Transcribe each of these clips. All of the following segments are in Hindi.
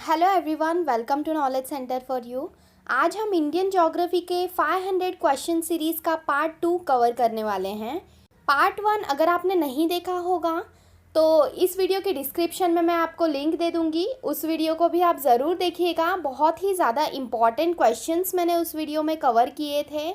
Hello everyone, welcome to knowledge centre for you. आज हम इंडियन ज्योग्राफी के 500 क्वेश्चन सीरीज़ का पार्ट 2 कवर करने वाले हैं। पार्ट 1 अगर आपने नहीं देखा होगा तो इस वीडियो के डिस्क्रिप्शन में मैं आपको लिंक दे दूंगी, उस वीडियो को भी आप ज़रूर देखिएगा। बहुत ही ज़्यादा इम्पॉर्टेंट क्वेश्चंस मैंने उस वीडियो में कवर किए थे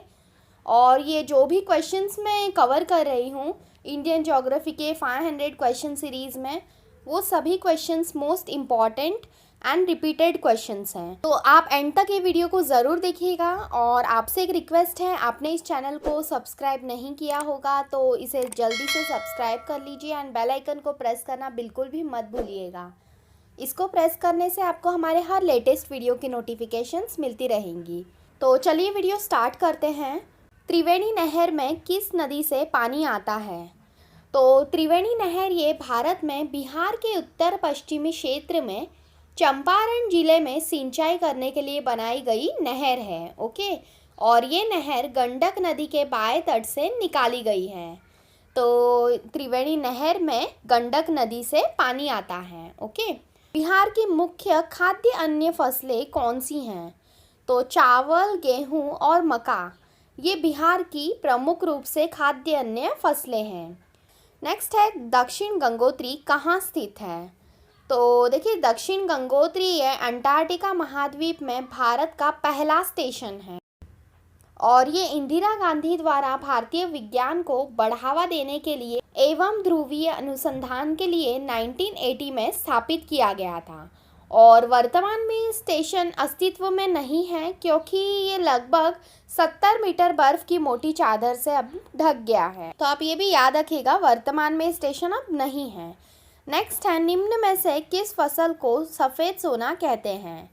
और ये जो भी क्वेश्चंस मैं कवर कर रही हूँ इंडियन ज्योग्राफी के 500 क्वेश्चन सीरीज़ में, वो सभी questions most important and repeated questions हैं। तो आप एंड तक ये वीडियो को ज़रूर देखिएगा। और आपसे एक रिक्वेस्ट है, आपने इस चैनल को सब्सक्राइब नहीं किया होगा तो इसे जल्दी से सब्सक्राइब कर लीजिए एंड बेल आइकन को प्रेस करना बिल्कुल भी मत भूलिएगा। इसको प्रेस करने से आपको हमारे हर लेटेस्ट वीडियो की नोटिफिकेशंस मिलती रहेंगी। तो चलिए वीडियो स्टार्ट करते हैं। त्रिवेणी नहर में किस नदी से पानी आता है? तो त्रिवेणी नहर ये भारत में बिहार के उत्तर पश्चिमी क्षेत्र में चंपारण जिले में सिंचाई करने के लिए बनाई गई नहर है। ओके, और ये नहर गंडक नदी के बाएं तट से निकाली गई है। तो त्रिवेणी नहर में गंडक नदी से पानी आता है। ओके, बिहार की मुख्य खाद्य अन्य फसलें कौन सी हैं? तो चावल, गेहूं और मक्का ये बिहार की प्रमुख रूप से खाद्य अन्य फसलें हैं। नेक्स्ट है, दक्षिण गंगोत्री कहाँ स्थित है? तो देखिए, दक्षिण गंगोत्री ये अंटार्कटिका महाद्वीप में भारत का पहला स्टेशन है और ये इंदिरा गांधी द्वारा भारतीय विज्ञान को बढ़ावा देने के लिए एवं ध्रुवीय अनुसंधान के लिए 1980 में स्थापित किया गया था। और वर्तमान में स्टेशन अस्तित्व में नहीं है क्योंकि ये लगभग 70 मीटर बर्फ की मोटी चादर से अब ढक गया है। तो आप ये भी याद रखिएगा, वर्तमान में स्टेशन अब नहीं है। नेक्स्ट है, निम्न में से किस फसल को सफ़ेद सोना कहते हैं?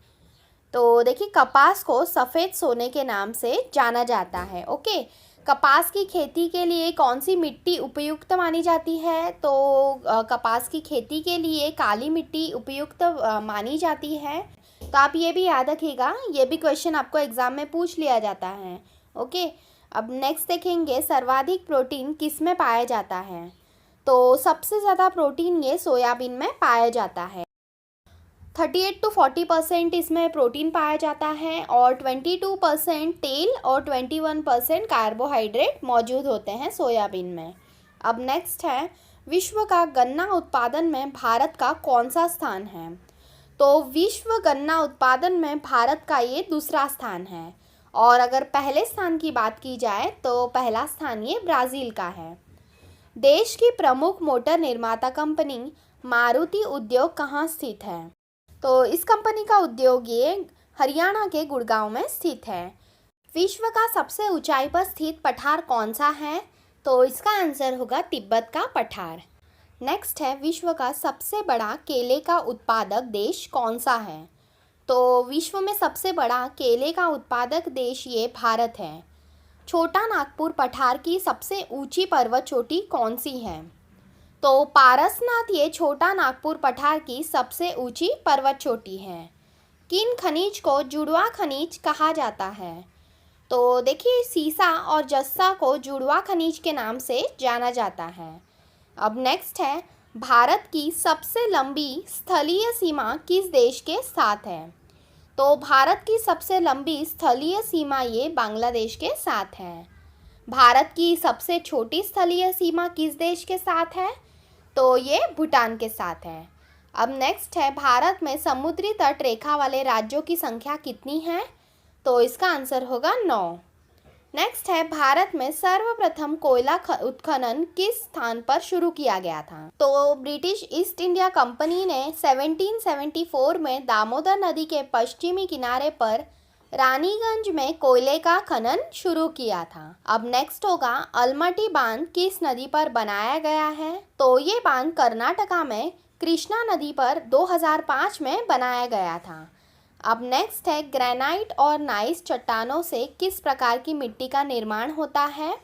तो देखिए, कपास को सफ़ेद सोने के नाम से जाना जाता है। ओके, कपास की खेती के लिए कौन सी मिट्टी उपयुक्त मानी जाती है? तो कपास की खेती के लिए काली मिट्टी उपयुक्त मानी जाती है। तो आप ये भी याद रखिएगा, ये भी क्वेश्चन आपको एग्ज़ाम में पूछ लिया जाता है। ओके, अब नेक्स्ट देखेंगे, सर्वाधिक प्रोटीन किस में पाया जाता है? तो सबसे ज़्यादा प्रोटीन ये सोयाबीन में पाया जाता है। 38 to 40% इसमें प्रोटीन पाया जाता है और 22% तेल और 21% कार्बोहाइड्रेट मौजूद होते हैं सोयाबीन में। अब नेक्स्ट है, विश्व का गन्ना उत्पादन में भारत का कौन सा स्थान है? तो विश्व गन्ना उत्पादन में भारत का ये दूसरा स्थान है। और अगर पहले स्थान की बात की जाए तो पहला स्थान ये ब्राज़ील का है। देश की प्रमुख मोटर निर्माता कंपनी मारुति उद्योग कहाँ स्थित है? तो इस कंपनी का उद्योग ये हरियाणा के गुड़गांव में स्थित है। विश्व का सबसे ऊंचाई पर स्थित पठार कौन सा है? तो इसका आंसर होगा तिब्बत का पठार। नेक्स्ट है, विश्व का सबसे बड़ा केले का उत्पादक देश कौन सा है? तो विश्व में सबसे बड़ा केले का उत्पादक देश ये भारत है। छोटा नागपुर पठार की सबसे ऊंची पर्वत चोटी कौन सी है? तो पारसनाथ ये छोटा नागपुर पठार की सबसे ऊंची पर्वत चोटी है। किन खनिज को जुड़वा खनिज कहा जाता है? तो देखिए, सीसा और जस्ता को जुड़वा खनिज के नाम से जाना जाता है। अब नेक्स्ट है, भारत की सबसे लंबी स्थलीय सीमा किस देश के साथ है? तो भारत की सबसे लंबी स्थलीय सीमा ये बांग्लादेश के साथ है। भारत की सबसे छोटी स्थलीय सीमा किस देश के साथ है? तो ये भूटान के साथ है। अब नेक्स्ट है, भारत में समुद्री तट रेखा वाले राज्यों की संख्या कितनी है? तो इसका आंसर होगा 9। नेक्स्ट है, भारत में सर्वप्रथम कोयला उत्खनन किस स्थान पर शुरू किया गया था? तो ब्रिटिश ईस्ट इंडिया कंपनी ने 1774 में दामोदर नदी के पश्चिमी किनारे पर रानीगंज में कोयले का खनन शुरू किया था। अब नेक्स्ट होगा, अलमटी बांध किस नदी पर बनाया गया है? तो ये बांध कर्नाटका में कृष्णा नदी पर 2005 में बनाया गया था। अब नेक्स्ट है, ग्रेनाइट और नाइस चट्टानों से किस प्रकार की मिट्टी का निर्माण होता है?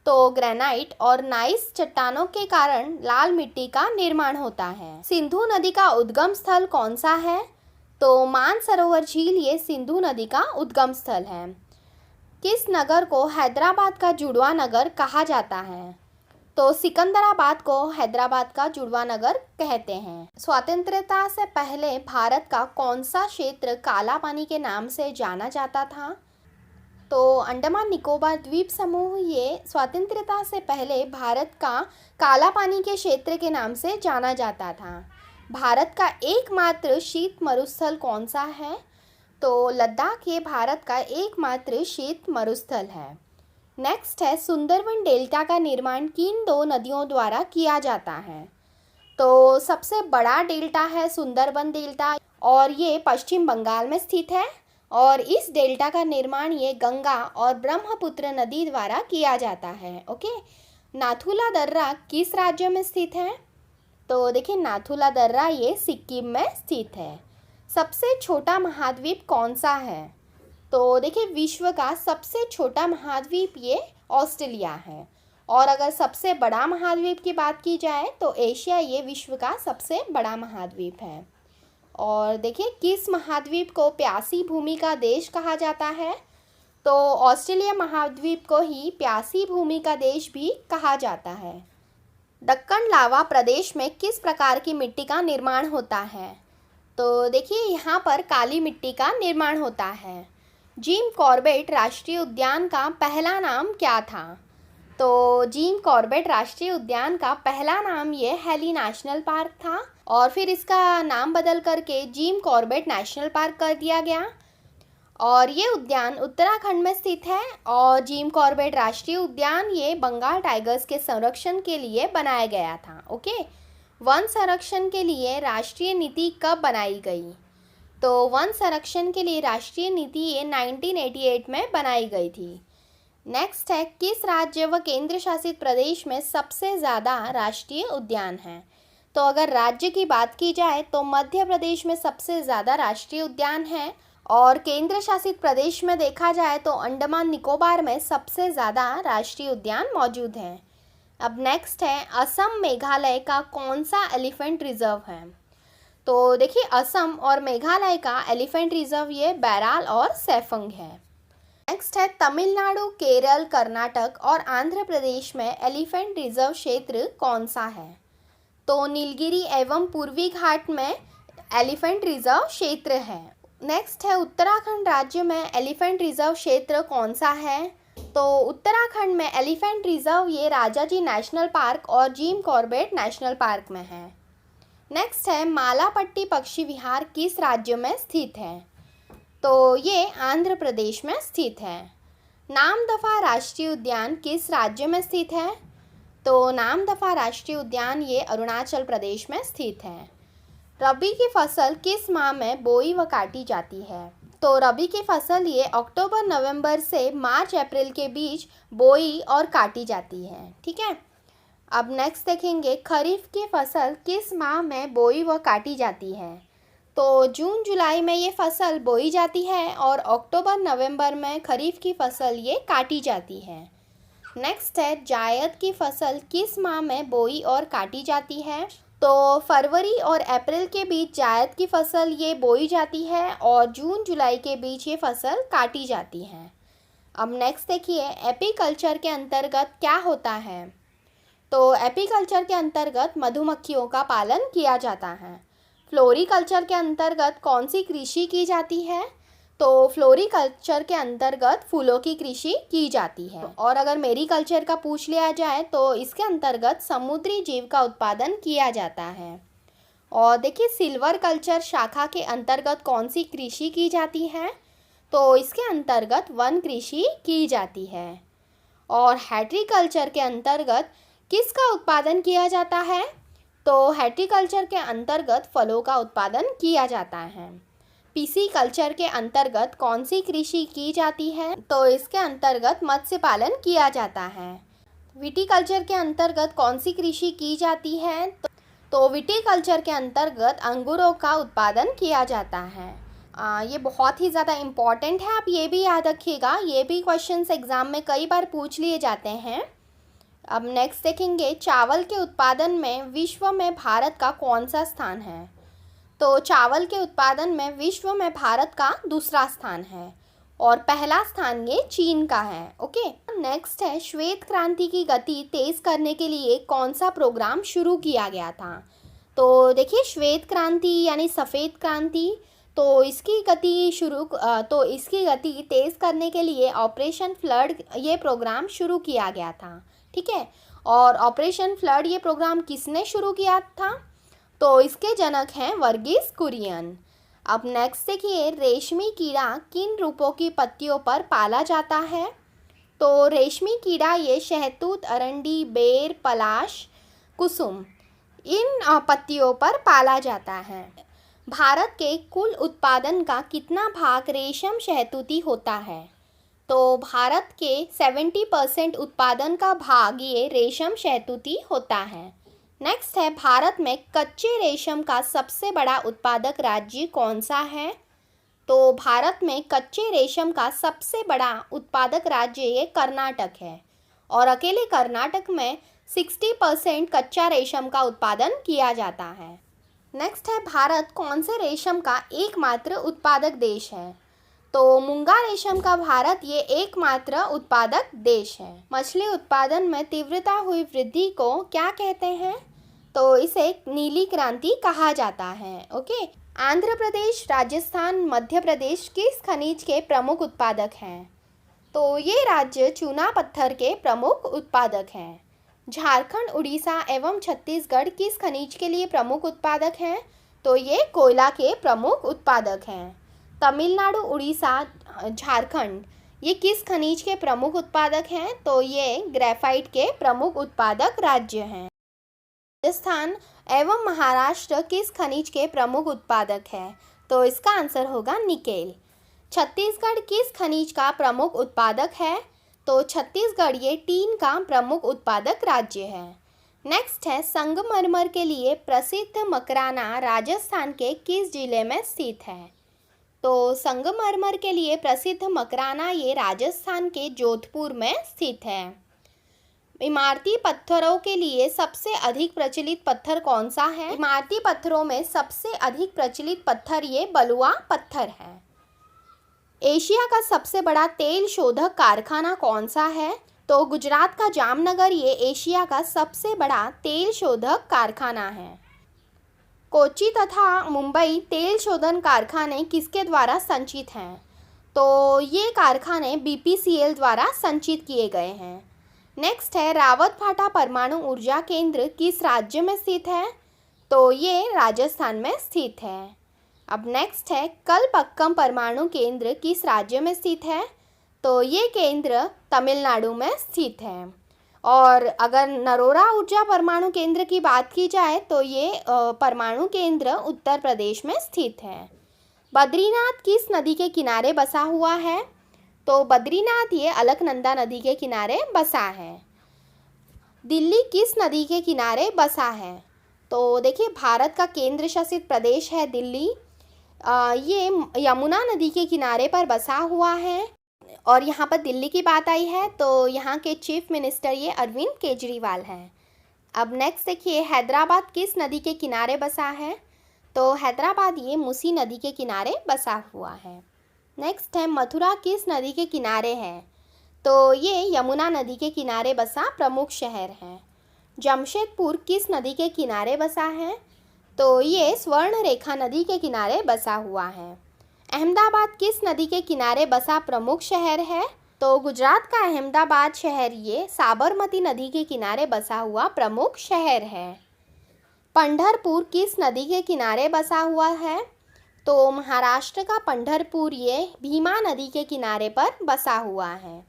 तो ग्रेनाइट और नाइस चट्टानों के कारण लाल मिट्टी का निर्माण होता है। सिंधु नदी का उद्गम स्थल कौन सा है? तो मानसरोवर झील ये सिंधु नदी का उद्गम स्थल है। किस नगर को हैदराबाद का जुड़वा नगर कहा जाता है? तो सिकंदराबाद को हैदराबाद का जुड़वा नगर कहते हैं। स्वतंत्रता से पहले भारत का कौन सा क्षेत्र काला पानी के नाम से जाना जाता था? तो अंडमान निकोबार द्वीप समूह ये स्वतंत्रता से पहले भारत का काला पानी के क्षेत्र के नाम से जाना जाता था। भारत का एकमात्र शीत मरुस्थल कौन सा है? तो लद्दाख ये भारत का एकमात्र शीत मरुस्थल है। नेक्स्ट है, सुंदरबन डेल्टा का निर्माण किन दो नदियों द्वारा किया जाता है? तो सबसे बड़ा डेल्टा है सुंदरबन डेल्टा और ये पश्चिम बंगाल में स्थित है और इस डेल्टा का निर्माण ये गंगा और ब्रह्मपुत्र नदी द्वारा किया जाता है। ओके, नाथुला दर्रा किस राज्य में स्थित है? तो देखिए नाथुला दर्रा ये सिक्किम में स्थित है। सबसे छोटा महाद्वीप कौन सा है? तो देखिए विश्व का सबसे छोटा महाद्वीप ये ऑस्ट्रेलिया है और अगर सबसे बड़ा महाद्वीप की बात की जाए तो एशिया ये विश्व का सबसे बड़ा महाद्वीप है। और देखिए किस महाद्वीप को प्यासी भूमि का देश कहा जाता है? तो ऑस्ट्रेलिया महाद्वीप को ही प्यासी भूमि का देश भी कहा जाता है। दक्कन लावा प्रदेश में किस प्रकार की मिट्टी का निर्माण होता है? तो देखिए यहाँ पर काली मिट्टी का निर्माण होता है। जिम कॉर्बेट राष्ट्रीय उद्यान का पहला नाम क्या था? तो जिम कॉर्बेट राष्ट्रीय उद्यान का पहला नाम ये हेली नेशनल पार्क था और फिर इसका नाम बदल करके जिम कॉर्बेट नेशनल पार्क कर दिया गया और ये उद्यान उत्तराखंड में स्थित है और जिम कॉर्बेट राष्ट्रीय उद्यान ये बंगाल टाइगर्स के संरक्षण के लिए बनाया गया था। ओके, वन संरक्षण के लिए राष्ट्रीय नीति कब बनाई गई? तो वन संरक्षण के लिए राष्ट्रीय नीति ये 1988 में बनाई गई थी। नेक्स्ट है, किस राज्य व केंद्र शासित प्रदेश में सबसे ज़्यादा राष्ट्रीय उद्यान हैं? तो अगर राज्य की बात की जाए तो मध्य प्रदेश में सबसे ज़्यादा राष्ट्रीय उद्यान है और केंद्र शासित प्रदेश में देखा जाए तो अंडमान निकोबार में सबसे ज़्यादा राष्ट्रीय उद्यान मौजूद हैं। अब नेक्स्ट है, असम मेघालय का कौन सा एलिफेंट रिजर्व है? तो देखिए असम और मेघालय का एलिफेंट रिजर्व ये बैराल और सैफंग है। नेक्स्ट है, तमिलनाडु, केरल, कर्नाटक और आंध्र प्रदेश में एलिफेंट रिजर्व क्षेत्र कौन सा है? तो नीलगिरी एवं पूर्वी घाट में एलिफेंट रिजर्व क्षेत्र है। नेक्स्ट है, उत्तराखंड राज्य में एलिफेंट रिजर्व क्षेत्र कौन सा है? तो उत्तराखंड में एलिफेंट रिजर्व ये राजाजी नेशनल पार्क और जिम कॉर्बेट नेशनल पार्क में है। नेक्स्ट है, मालापट्टी पक्षी विहार किस राज्य में स्थित है? तो ये आंध्र प्रदेश में स्थित है। नामदफा राष्ट्रीय उद्यान किस राज्य में स्थित है? तो नामदफा राष्ट्रीय उद्यान ये अरुणाचल प्रदेश में स्थित है। रबी की फसल किस माह में बोई व काटी जाती है? तो रबी की फसल ये अक्टूबर नवंबर से मार्च अप्रैल के बीच बोई और काटी जाती है। ठीक है, अब नेक्स्ट देखेंगे, खरीफ की फसल किस माह में बोई व काटी जाती है? तो जून जुलाई में ये फसल बोई जाती है और अक्टूबर नवंबर में खरीफ की फसल ये काटी जाती है। नेक्स्ट है, जायद की फसल किस माह में बोई और काटी जाती है? तो फरवरी और अप्रैल के बीच जायद की फसल ये बोई जाती है और जून जुलाई के बीच ये फसल काटी जाती है। अब नेक्स्ट देखिए, एपीकल्चर के अंतर्गत क्या होता है? तो एपीकल्चर के अंतर्गत मधुमक्खियों का पालन किया जाता है। फ्लोरीकल्चर के अंतर्गत कौन सी कृषि की जाती है? तो फ्लोरीकल्चर के अंतर्गत फूलों की कृषि की जाती है। और अगर मेरीकल्चर का पूछ लिया जाए तो इसके अंतर्गत समुद्री जीव का उत्पादन किया जाता है। और देखिए, सिल्वर कल्चर शाखा के अंतर्गत कौन सी कृषि की जाती है? तो इसके अंतर्गत वन कृषि की जाती है। और हैट्रीकल्चर के अंतर्गत किसका उत्पादन किया जाता है? तो हैट्रीकल्चर के अंतर्गत फलों का उत्पादन किया जाता है। पीसी कल्चर के अंतर्गत कौन सी कृषि की जाती है? तो इसके अंतर्गत मत्स्य पालन किया जाता है। विटीकल्चर के अंतर्गत कौन सी कृषि की जाती है? तो विटीकल्चर के अंतर्गत अंगूरों का उत्पादन किया जाता है। ये बहुत ही ज़्यादा इम्पॉर्टेंट है, आप ये भी याद रखिएगा, ये भी क्वेश्चंस एग्जाम में कई बार पूछ लिए जाते हैं। अब नेक्स्ट देखेंगे, चावल के उत्पादन में विश्व में भारत का कौन सा स्थान है? तो चावल के उत्पादन में विश्व में भारत का दूसरा स्थान है। और पहला स्थान ये चीन का है। ओके, नेक्स्ट है श्वेत क्रांति की गति तेज करने के लिए कौन सा प्रोग्राम शुरू किया गया था। तो देखिए श्वेत क्रांति यानी सफ़ेद क्रांति, तो इसकी गति तेज़ करने के लिए ऑपरेशन फ्लड ये प्रोग्राम शुरू किया गया था। ठीक है, और ऑपरेशन फ्लड ये प्रोग्राम किसने शुरू किया था, तो इसके जनक हैं वर्गीस कुरियन। अब नेक्स्ट देखिए रेशमी कीड़ा किन रूपों की पत्तियों पर पाला जाता है। तो रेशमी कीड़ा ये शहतूत, अरंडी, बेर, पलाश, कुसुम इन पत्तियों पर पाला जाता है। भारत के कुल उत्पादन का कितना भाग रेशम शहतूती होता है। तो भारत के 70% उत्पादन का भाग ये रेशम शहतूती होता है। नेक्स्ट है भारत में कच्चे रेशम का सबसे बड़ा उत्पादक राज्य कौन सा है। तो भारत में कच्चे रेशम का सबसे बड़ा उत्पादक राज्य ये कर्नाटक है, और अकेले कर्नाटक में 60% कच्चा रेशम का उत्पादन किया जाता है। नेक्स्ट है भारत कौन से रेशम का एकमात्र उत्पादक देश है। तो मूंगा रेशम का भारत ये एकमात्र उत्पादक देश है। मछली उत्पादन में तीव्रता हुई वृद्धि को क्या कहते हैं, तो इसे नीली क्रांति कहा जाता है। ओके, आंध्र प्रदेश, राजस्थान, मध्य प्रदेश किस खनिज के प्रमुख उत्पादक हैं। तो ये राज्य चूना पत्थर के प्रमुख उत्पादक हैं। झारखंड, उड़ीसा एवं छत्तीसगढ़ किस खनिज के लिए प्रमुख उत्पादक हैं, तो ये कोयला के प्रमुख उत्पादक हैं। तमिलनाडु, उड़ीसा, झारखंड ये किस खनिज के प्रमुख उत्पादक हैं, तो ये ग्रेफाइट के प्रमुख उत्पादक राज्य हैं। राजस्थान एवं महाराष्ट्र किस खनिज के प्रमुख उत्पादक हैं, तो इसका आंसर होगा निकेल। छत्तीसगढ़ किस खनिज का प्रमुख उत्पादक है, तो छत्तीसगढ़ ये टीन का प्रमुख उत्पादक राज्य है। नेक्स्ट है संगमरमर के लिए प्रसिद्ध मकराना राजस्थान के किस जिले में स्थित है। तो संगमरमर के लिए प्रसिद्ध मकराना ये राजस्थान के जोधपुर में स्थित है। इमारती पत्थरों के लिए सबसे अधिक प्रचलित पत्थर कौन सा है। इमारती पत्थरों में सबसे अधिक प्रचलित पत्थर ये बलुआ पत्थर है। एशिया का सबसे बड़ा तेल शोधक कारखाना कौन सा है। तो गुजरात का जामनगर ये एशिया का सबसे बड़ा तेल शोधक कारखाना है। कोच्चि तथा मुंबई तेल शोधन कारखाने किसके द्वारा संचित हैं। तो ये कारखाने BPCL द्वारा संचित किए गए हैं। नेक्स्ट है रावतभाटा परमाणु ऊर्जा केंद्र किस राज्य में स्थित है। तो ये राजस्थान में स्थित है। अब नेक्स्ट है कलपक्कम परमाणु केंद्र किस राज्य में स्थित है। तो ये केंद्र तमिलनाडु में स्थित है। और अगर नरोरा ऊर्जा परमाणु केंद्र की बात की जाए तो ये परमाणु केंद्र उत्तर प्रदेश में स्थित है। बद्रीनाथ किस नदी के किनारे बसा हुआ है। तो बद्रीनाथ ये अलकनंदा नदी के किनारे बसा है। दिल्ली किस नदी के किनारे बसा है। तो देखिए भारत का केंद्र शासित प्रदेश है दिल्ली। ये यमुना नदी के किनारे पर बसा हुआ है। और यहाँ पर दिल्ली की बात आई है तो यहाँ के चीफ मिनिस्टर ये अरविंद केजरीवाल हैं। अब नेक्स्ट देखिए हैदराबाद किस नदी के किनारे बसा है। तो हैदराबाद ये मूसी नदी के किनारे बसा हुआ है। नेक्स्ट है मथुरा किस नदी के किनारे है। तो ये यमुना नदी के किनारे बसा प्रमुख शहर है। जमशेदपुर किस नदी के किनारे बसा है। तो ये स्वर्ण रेखा नदी के किनारे बसा हुआ है। अहमदाबाद किस नदी के किनारे बसा प्रमुख शहर है। तो गुजरात का अहमदाबाद शहर ये साबरमती नदी के किनारे बसा हुआ प्रमुख शहर है। पंढरपुर किस नदी के किनारे बसा हुआ है। तो महाराष्ट्र का पंढरपुर ये भीमा नदी के किनारे पर बसा हुआ है।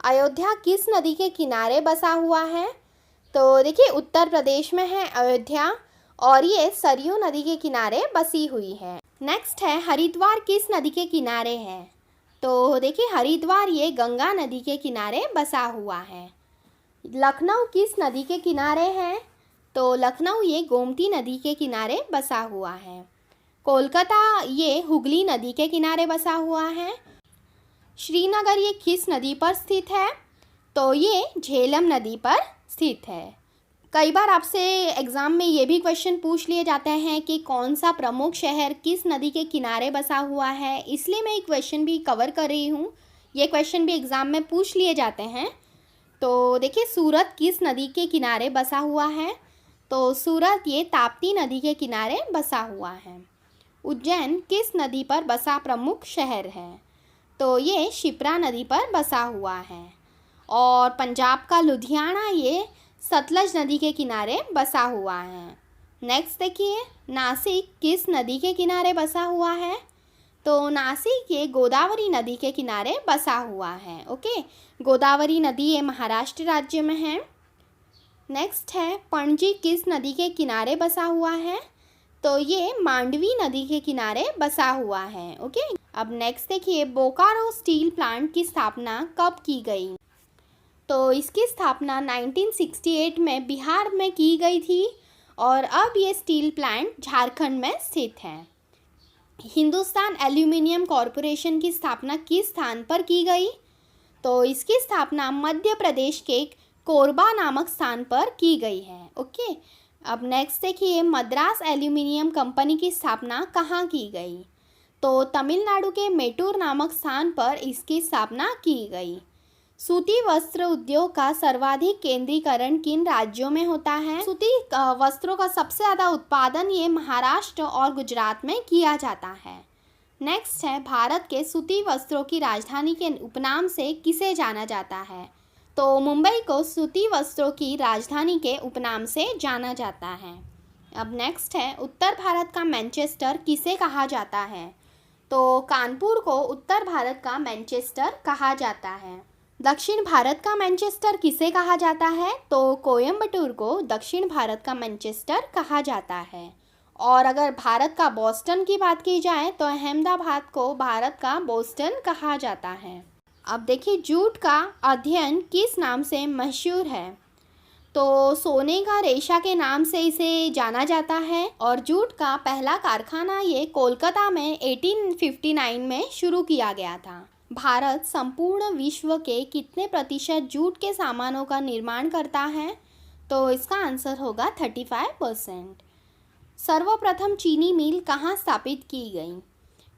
अयोध्या किस नदी के किनारे बसा हुआ है। तो देखिए उत्तर प्रदेश में है अयोध्या और ये सरयू नदी के किनारे बसी हुई है। नेक्स्ट है हरिद्वार किस नदी के किनारे है। तो देखिए हरिद्वार ये गंगा नदी के किनारे बसा हुआ है। लखनऊ किस नदी के किनारे है। तो लखनऊ ये गोमती नदी के किनारे बसा हुआ है। कोलकाता ये हुगली नदी के किनारे बसा हुआ है। श्रीनगर ये किस नदी पर स्थित है। तो ये झेलम नदी पर स्थित है। कई बार आपसे एग्ज़ाम में ये भी क्वेश्चन पूछ लिए जाते हैं कि कौन सा प्रमुख शहर किस नदी के किनारे बसा हुआ है, इसलिए मैं ये क्वेश्चन भी कवर कर रही हूँ। ये क्वेश्चन भी एग्ज़ाम में पूछ लिए जाते हैं। तो देखिए, सूरत किस नदी के किनारे बसा हुआ है? तो सूरत ये ताप्ती नदी के किनारे बसा हुआ है। उज्जैन किस नदी पर बसा प्रमुख शहर है? तो ये शिप्रा नदी पर बसा हुआ है। और पंजाब का लुधियाना ये सतलज नदी के किनारे बसा हुआ है। नेक्स्ट देखिए, नासिक किस नदी के किनारे बसा हुआ है? तो नासिक ये गोदावरी नदी के किनारे बसा हुआ है। ओके, गोदावरी नदी ये महाराष्ट्र राज्य में है। नेक्स्ट है, पणजी किस नदी के किनारे बसा हुआ है? तो ये मांडवी नदी के किनारे बसा हुआ है। ओके, अब नेक्स्ट देखिए, बोकारो स्टील प्लांट की स्थापना कब की गई? तो इसकी स्थापना 1968 में बिहार में की गई थी और अब ये स्टील प्लांट झारखंड में स्थित है। हिंदुस्तान एल्यूमिनियम कॉरपोरेशन की स्थापना किस स्थान पर की गई? तो इसकी स्थापना मध्य प्रदेश के कोरबा नामक स्थान पर की गई है। ओके, अब नेक्स्ट देखिए, मद्रास एल्यूमिनियम कंपनी की स्थापना कहाँ की गई? तो तमिलनाडु के मेटूर नामक स्थान पर इसकी स्थापना की गई। सूती वस्त्र उद्योग का सर्वाधिक केंद्रीकरण किन राज्यों में होता है? सूती वस्त्रों का सबसे ज़्यादा उत्पादन ये महाराष्ट्र और गुजरात में किया जाता है। नेक्स्ट है, भारत के सूती वस्त्रों की राजधानी के उपनाम से किसे जाना जाता है? तो मुंबई को सूती वस्त्रों की राजधानी के उपनाम से जाना जाता है। अब नेक्स्ट है, उत्तर भारत का मैनचेस्टर किसे कहा जाता है? तो कानपुर को उत्तर भारत का मैनचेस्टर कहा जाता है। दक्षिण भारत का मैनचेस्टर किसे कहा जाता है? तो कोयम्बटूर को दक्षिण भारत का मैनचेस्टर कहा जाता है। और अगर भारत का बोस्टन की बात की जाए तो अहमदाबाद को भारत का बोस्टन कहा जाता है। अब देखिए, जूट का अध्ययन किस नाम से मशहूर है? तो सोने का रेशा के नाम से इसे जाना जाता है और जूट का पहला कारखाना ये कोलकाता में 1859 में शुरू किया गया था। भारत संपूर्ण विश्व के कितने प्रतिशत जूट के सामानों का निर्माण करता है? तो इसका आंसर होगा 35%। सर्वप्रथम चीनी मिल कहाँ स्थापित की गई?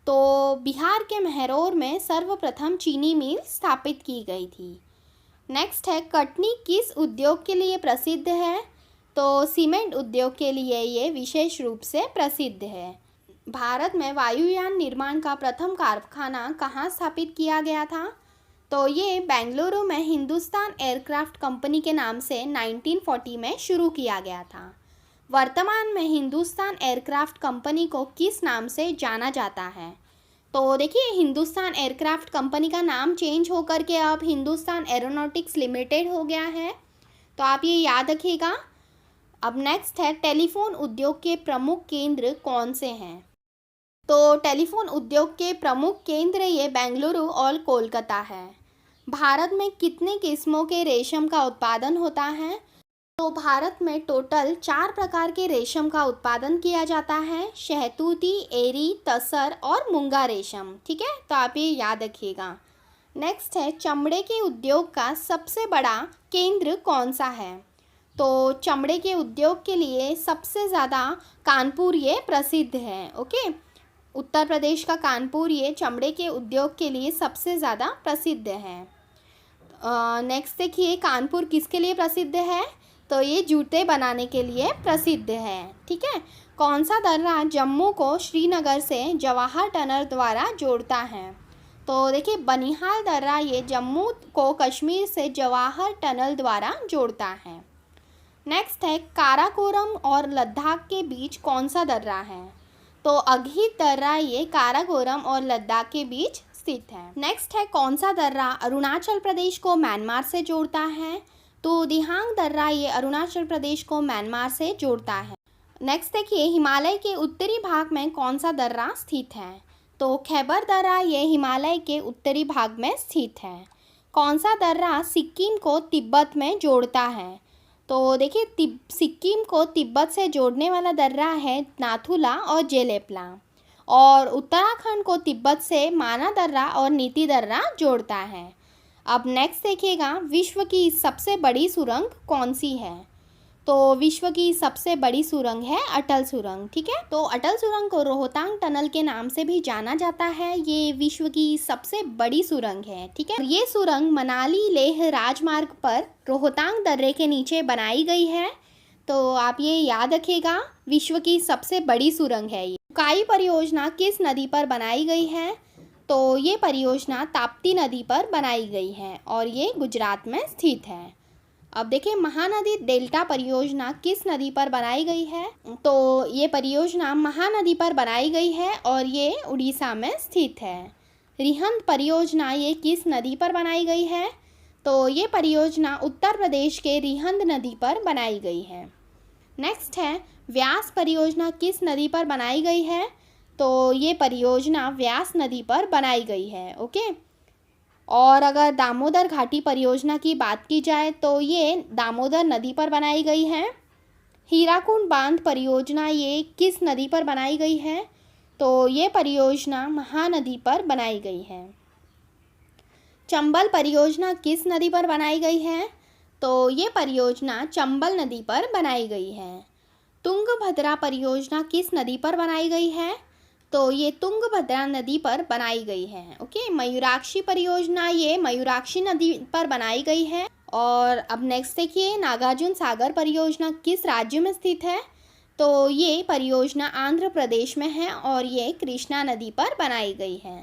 तो बिहार के महरौर में सर्वप्रथम चीनी मिल स्थापित की गई थी। नेक्स्ट है, कटनी किस उद्योग के लिए प्रसिद्ध है? तो सीमेंट उद्योग के लिए ये विशेष रूप से प्रसिद्ध है। भारत में वायुयान निर्माण का प्रथम कारखाना कहाँ स्थापित किया गया था? तो ये बेंगलुरु में हिंदुस्तान एयरक्राफ्ट कंपनी के नाम से 1940 में शुरू किया गया था। वर्तमान में हिंदुस्तान एयरक्राफ्ट कंपनी को किस नाम से जाना जाता है? तो देखिए, हिंदुस्तान एयरक्राफ्ट कंपनी का नाम चेंज होकर के अब हिंदुस्तान एरोनॉटिक्स लिमिटेड हो गया है, तो आप ये याद रखिएगा। अब नेक्स्ट है, टेलीफोन उद्योग के प्रमुख केंद्र कौन से हैं? तो टेलीफोन उद्योग के प्रमुख केंद्र ये बेंगलुरु और कोलकाता है। भारत में कितने किस्मों के रेशम का उत्पादन होता है? तो भारत में टोटल 4 प्रकार के रेशम का उत्पादन किया जाता है, शहतूती, एरी, तसर और मूंगा रेशम। ठीक है, तो आप ये याद रखिएगा। नेक्स्ट है, चमड़े के उद्योग का सबसे बड़ा केंद्र कौन सा है? तो चमड़े के उद्योग के लिए सबसे ज़्यादा कानपुर ये प्रसिद्ध है। ओके, उत्तर प्रदेश का कानपुर ये चमड़े के उद्योग के लिए सबसे ज़्यादा प्रसिद्ध है। नेक्स्ट देखिए, कानपुर किसके लिए प्रसिद्ध है? तो ये जूते बनाने के लिए प्रसिद्ध है। ठीक है, कौन सा दर्रा जम्मू को श्रीनगर से जवाहर टनल द्वारा जोड़ता है? तो देखिए, बनिहाल दर्रा ये जम्मू को कश्मीर से जवाहर टनल द्वारा जोड़ता है। नेक्स्ट है, काराकोरम और लद्दाख के बीच कौन सा दर्रा है? तो अघित दर्रा ये काराकोरम और लद्दाख के बीच स्थित है। नेक्स्ट है, कौन सा दर्रा अरुणाचल प्रदेश को म्यांमार से जोड़ता है? तो दिहांग दर्रा ये अरुणाचल प्रदेश को म्यांमार से जोड़ता है। नेक्स्ट देखिए, हिमालय के उत्तरी भाग में कौन सा दर्रा स्थित है? तो खैबर दर्रा ये हिमालय के उत्तरी भाग में स्थित है। कौन सा दर्रा सिक्किम को तिब्बत में जोड़ता है? तो देखिए, सिक्किम को तिब्बत से जोड़ने वाला दर्रा है नाथुला और जेलेपला, और उत्तराखंड को तिब्बत से माना दर्रा और नीति दर्रा जोड़ता है। अब नेक्स्ट देखिएगा, विश्व की सबसे बड़ी सुरंग कौन सी है? तो विश्व की सबसे बड़ी सुरंग है अटल सुरंग, ठीक है। तो अटल सुरंग को रोहतांग टनल के नाम से भी जाना जाता है। ये विश्व की सबसे बड़ी सुरंग है, ठीक है। ये सुरंग मनाली लेह राजमार्ग पर रोहतांग दर्रे के नीचे बनाई गई है। तो आप ये याद रखिएगा, विश्व की सबसे बड़ी सुरंग है ये। उकाई परियोजना किस नदी पर बनाई गई है? तो ये परियोजना ताप्ती नदी पर बनाई गई है और ये गुजरात में स्थित है। अब देखिए, महानदी डेल्टा परियोजना किस नदी पर बनाई गई है? तो ये परियोजना महानदी पर बनाई गई है और ये उड़ीसा में स्थित है। रिहंद परियोजना ये किस नदी पर बनाई गई है? तो ये परियोजना उत्तर प्रदेश के रिहंद नदी पर बनाई गई है। नेक्स्ट है, व्यास परियोजना किस नदी पर बनाई गई है? तो ये परियोजना व्यास नदी पर बनाई गई है, ओके। और अगर दामोदर घाटी परियोजना की बात की जाए तो ये दामोदर नदी पर बनाई गई है। हीराकुंड बांध परियोजना ये किस नदी पर बनाई गई है? तो ये परियोजना महानदी पर बनाई गई है। चंबल परियोजना किस नदी पर बनाई गई है? तो ये परियोजना चंबल नदी पर बनाई गई है। तुंगभद्रा परियोजना किस नदी पर बनाई गई है? तो ये तुंगभद्रा नदी पर बनाई गई है, ओके। मयूराक्षी परियोजना ये मयूराक्षी नदी पर बनाई गई है। और अब नेक्स्ट देखिए, नागार्जुन सागर परियोजना किस राज्य में स्थित है? तो ये परियोजना आंध्र प्रदेश में है और ये कृष्णा नदी पर बनाई गई है।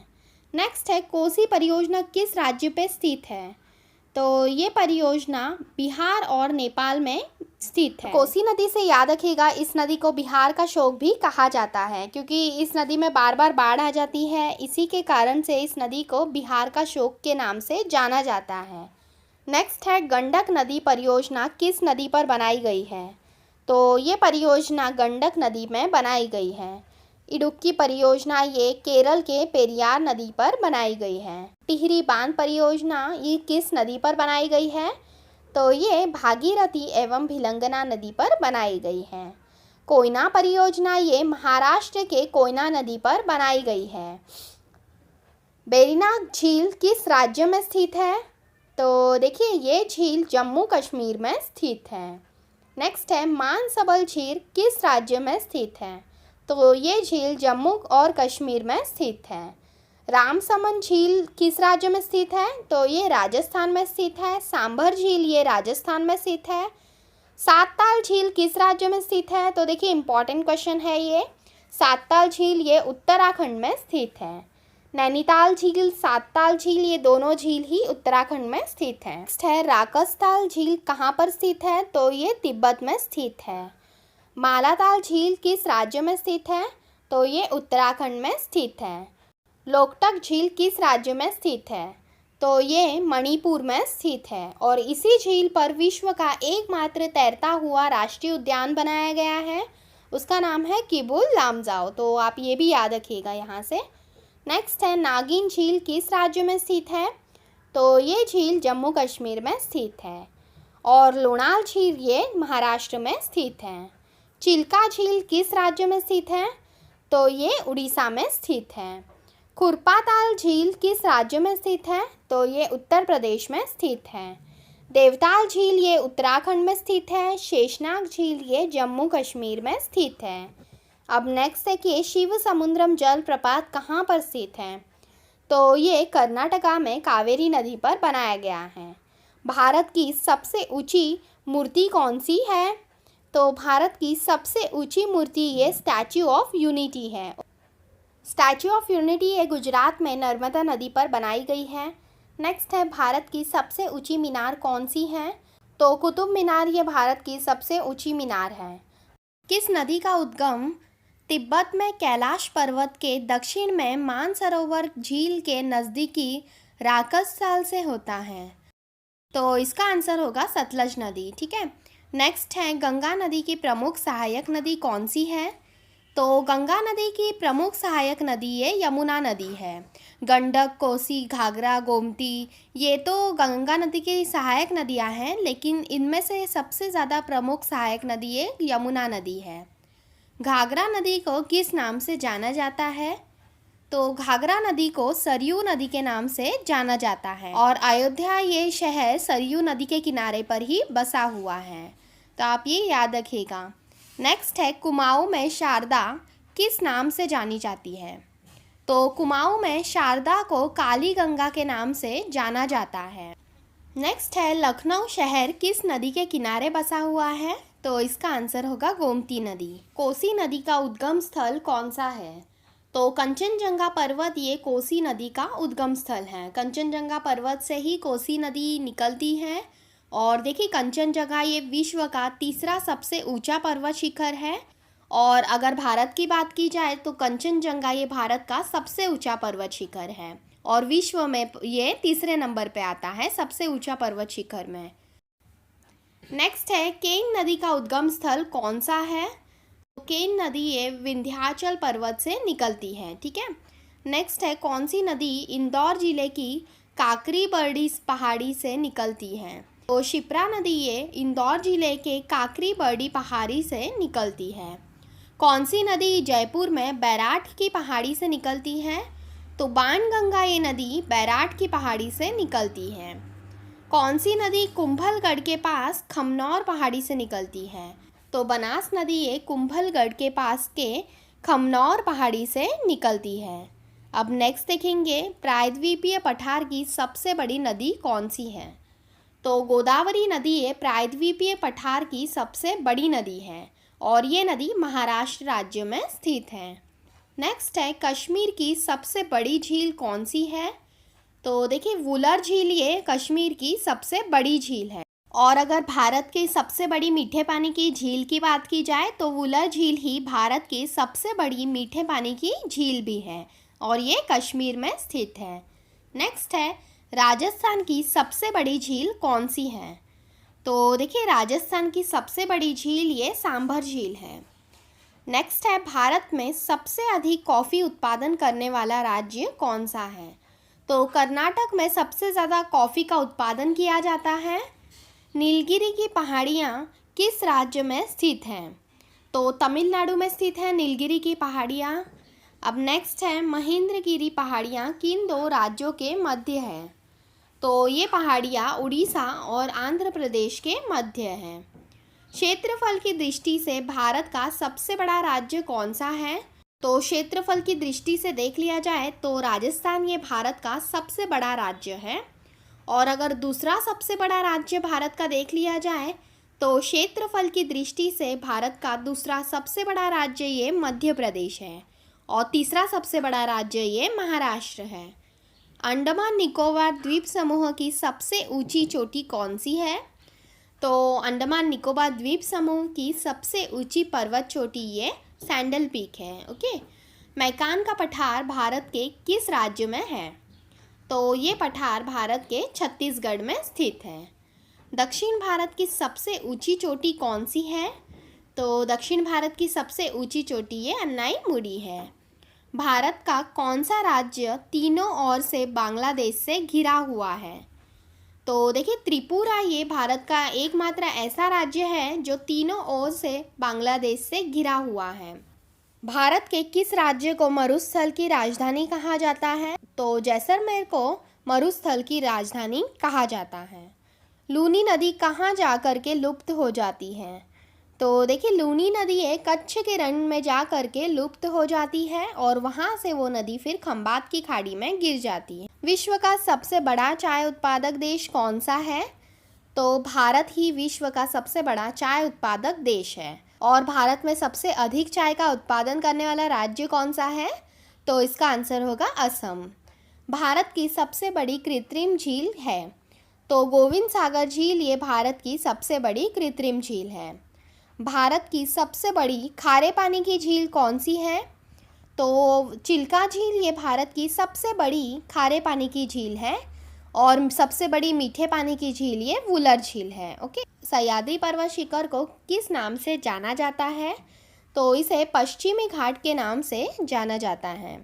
नेक्स्ट है, कोसी परियोजना किस राज्य पे स्थित है? तो ये परियोजना बिहार और नेपाल में स्थित है। कोसी नदी से याद रखिएगा, इस नदी को बिहार का शोक भी कहा जाता है क्योंकि इस नदी में बार बार बाढ़ आ जाती है। इसी के कारण से इस नदी को बिहार का शोक के नाम से जाना जाता है। नेक्स्ट है, गंडक नदी परियोजना किस नदी पर बनाई गई है? तो ये परियोजना गंडक नदी में बनाई गई है। इडुक्की परियोजना ये केरल के पेरियार नदी पर बनाई गई है। टिहरी बांध परियोजना ये किस नदी पर बनाई गई है? तो ये भागीरथी एवं भिलंगना नदी पर बनाई गई है। कोयना परियोजना ये महाराष्ट्र के कोयना नदी पर बनाई गई है। बेरीनाग झील किस राज्य में स्थित है? तो देखिए, ये झील जम्मू कश्मीर में स्थित है। नेक्स्ट है, मानसबल झील किस राज्य में स्थित है? तो ये झील जम्मू और कश्मीर में स्थित है। रामसमंद झील किस राज्य में स्थित है? तो ये राजस्थान में स्थित है। सांभर झील ये राजस्थान में स्थित है। सातताल झील किस राज्य में स्थित है? तो देखिए, इंपॉर्टेंट क्वेश्चन है ये। सातताल झील ये उत्तराखंड में स्थित है। नैनीताल झील, सातताल झील ये दोनों झील ही उत्तराखंड में स्थित है। नेक्स्ट है, राकसताल झील कहाँ पर स्थित है? तो ये तिब्बत में स्थित है। मालाताल झील किस राज्य में स्थित है? तो ये उत्तराखंड में स्थित है। लोकटक झील किस राज्य में स्थित है? तो ये मणिपुर में स्थित है और इसी झील पर विश्व का एकमात्र तैरता हुआ राष्ट्रीय उद्यान बनाया गया है। उसका नाम है किबुल लामजाओ। तो आप ये भी याद रखिएगा यहाँ से। नेक्स्ट है, नागिन झील किस राज्य में स्थित है? तो ये झील जम्मू कश्मीर में स्थित है। और लोनाल झील ये महाराष्ट्र में स्थित है। चिल्का झील किस राज्य में स्थित है? तो ये उड़ीसा में स्थित है। खुरपाताल झील किस राज्य में स्थित है? तो ये उत्तर प्रदेश में स्थित है। देवताल झील ये उत्तराखंड में स्थित है। शेषनाग झील ये जम्मू कश्मीर में स्थित है। अब नेक्स्ट देखिए, शिव समुद्रम जलप्रपात कहाँ पर स्थित है? तो ये कर्नाटका में कावेरी नदी पर बनाया गया है। भारत की सबसे ऊंची मूर्ति कौन सी है? तो भारत की सबसे ऊंची मूर्ति ये स्टैच्यू ऑफ यूनिटी है। स्टैच्यू ऑफ यूनिटी ये गुजरात में नर्मदा नदी पर बनाई गई है। नेक्स्ट है, भारत की सबसे ऊंची मीनार कौन सी है? तो कुतुब मीनार ये भारत की सबसे ऊंची मीनार है। किस नदी का उद्गम तिब्बत में कैलाश पर्वत के दक्षिण में मानसरोवर झील के नज़दीकी राकसताल से होता है? तो इसका आंसर होगा सतलज नदी, ठीक है। नेक्स्ट है, गंगा नदी की प्रमुख सहायक नदी कौन सी है? तो गंगा नदी की प्रमुख सहायक नदी ये यमुना नदी है। गंडक, कोसी, घाघरा, गोमती ये तो गंगा नदी की सहायक नदियां हैं, लेकिन इनमें से सबसे ज़्यादा प्रमुख सहायक नदी ये यमुना नदी है। घाघरा नदी को किस नाम से जाना जाता है? तो घाघरा नदी को सरयू नदी के नाम से जाना जाता है और अयोध्या ये शहर सरयू नदी के किनारे पर ही बसा हुआ है। तो आप ये याद रखिएगा। नेक्स्ट है कुमाऊं में शारदा किस नाम से जानी जाती है? तो कुमाऊं में शारदा को काली गंगा के नाम से जाना जाता है। नेक्स्ट है लखनऊ शहर किस नदी के किनारे बसा हुआ है? तो इसका आंसर होगा गोमती नदी। कोसी नदी का उद्गम स्थल कौन सा है? तो कंचनजंगा पर्वत ये कोसी नदी का उद्गम स्थल है। कंचनजंगा पर्वत से ही कोसी नदी निकलती है। और देखिए कंचनजंगा ये विश्व का तीसरा सबसे ऊंचा पर्वत शिखर है। और अगर भारत की बात की जाए तो कंचनजंगा ये भारत का सबसे ऊंचा पर्वत शिखर है और विश्व में ये तीसरे नंबर पे आता है सबसे ऊंचा पर्वत शिखर में। नेक्स्ट है केन नदी का उद्गम स्थल कौन सा है? तो केन नदी ये विंध्याचल पर्वत से निकलती है, ठीक है। नेक्स्ट है कौन सी नदी इंदौर जिले की काकरी बरडी पहाड़ी से निकलती है? तो शिप्रा नदी ये इंदौर जिले के काकरी बरडी पहाड़ी से निकलती है। कौन सी नदी जयपुर में बैराठ की पहाड़ी से निकलती है? तो बाणगंगा ये नदी बैराठ की पहाड़ी से निकलती है। कौन सी नदी कुंभलगढ़ के पास खमनौर पहाड़ी से निकलती है? तो बनास नदी ये कुंभलगढ़ के पास के खमनौर पहाड़ी से निकलती है। अब नेक्स्ट देखेंगे प्रायद्वीपीय पठार की सबसे बड़ी नदी कौन सी है? तो गोदावरी नदी ये प्रायद्वीपीय पठार की सबसे बड़ी नदी है और ये नदी महाराष्ट्र राज्य में स्थित है। नेक्स्ट है कश्मीर की सबसे बड़ी झील कौन सी है? तो देखिए वुलर झील ये कश्मीर की सबसे बड़ी झील है। और अगर भारत की सबसे बड़ी मीठे पानी की झील की बात की जाए तो वुलर झील ही भारत की सबसे बड़ी मीठे पानी की झील भी है और ये कश्मीर में स्थित है। नेक्स्ट है राजस्थान की सबसे बड़ी झील कौन सी है? तो देखिए राजस्थान की सबसे बड़ी झील ये सांभर झील है। नेक्स्ट है भारत में सबसे अधिक कॉफ़ी उत्पादन करने वाला राज्य कौन सा है? तो कर्नाटक में सबसे ज़्यादा कॉफ़ी का उत्पादन किया जाता है। नीलगिरी की पहाड़ियाँ किस राज्य में स्थित हैं? तो तमिलनाडु में स्थित है नीलगिरी की पहाड़ियाँ। अब नेक्स्ट है महेंद्रगिरी पहाड़ियाँ किन दो राज्यों के मध्य है? तो ये पहाड़ियाँ उड़ीसा और आंध्र प्रदेश के मध्य हैं। क्षेत्रफल की दृष्टि से भारत का सबसे बड़ा राज्य कौन सा है? तो क्षेत्रफल की दृष्टि से देख लिया जाए तो राजस्थान ये भारत का सबसे बड़ा राज्य है। और अगर दूसरा सबसे बड़ा राज्य भारत का देख लिया जाए तो क्षेत्रफल की दृष्टि से भारत का दूसरा सबसे बड़ा राज्य ये मध्य प्रदेश है और तीसरा सबसे बड़ा राज्य ये महाराष्ट्र है। अंडमान निकोबार द्वीप समूह की सबसे ऊंची चोटी कौन सी है? तो अंडमान निकोबार द्वीप समूह की सबसे ऊंची पर्वत चोटी ये सैंडल पीक है। ओके, मैकान का पठार भारत के किस राज्य में है? तो ये पठार भारत के छत्तीसगढ़ में स्थित है। दक्षिण भारत की सबसे ऊंची चोटी कौन सी है? तो दक्षिण भारत की सबसे ऊंची चोटी ये अन्नाईमुड़ी है। भारत का कौन सा राज्य तीनों ओर से बांग्लादेश से घिरा हुआ है? तो देखिए त्रिपुरा ये भारत का एकमात्र ऐसा राज्य है जो तीनों ओर से बांग्लादेश से घिरा हुआ है। भारत के किस राज्य को मरुस्थल की राजधानी कहा जाता है? तो जैसलमेर को मरुस्थल की राजधानी कहा जाता है। लूनी नदी कहाँ जा कर के लुप्त हो जाती है? तो देखिए लूनी नदी ये कच्छ के रण में जा कर के लुप्त हो जाती है और वहाँ से वो नदी फिर खंबात की खाड़ी में गिर जाती है। विश्व का सबसे बड़ा चाय उत्पादक देश कौन सा है? तो भारत ही विश्व का सबसे बड़ा चाय उत्पादक देश है। और भारत में सबसे अधिक चाय का उत्पादन करने वाला राज्य कौन सा है? तो इसका आंसर होगा असम। भारत की सबसे बड़ी कृत्रिम झील है? तो गोविंद सागर झील ये भारत की सबसे बड़ी कृत्रिम झील है। भारत की सबसे बड़ी खारे पानी की झील कौन सी है? तो चिल्का झील ये भारत की सबसे बड़ी खारे पानी की झील है और सबसे बड़ी मीठे पानी की झील ये वुलर झील है। ओके, सह्याद्री पर्वत शिखर को किस नाम से जाना जाता है? तो इसे पश्चिमी घाट के नाम से जाना जाता है।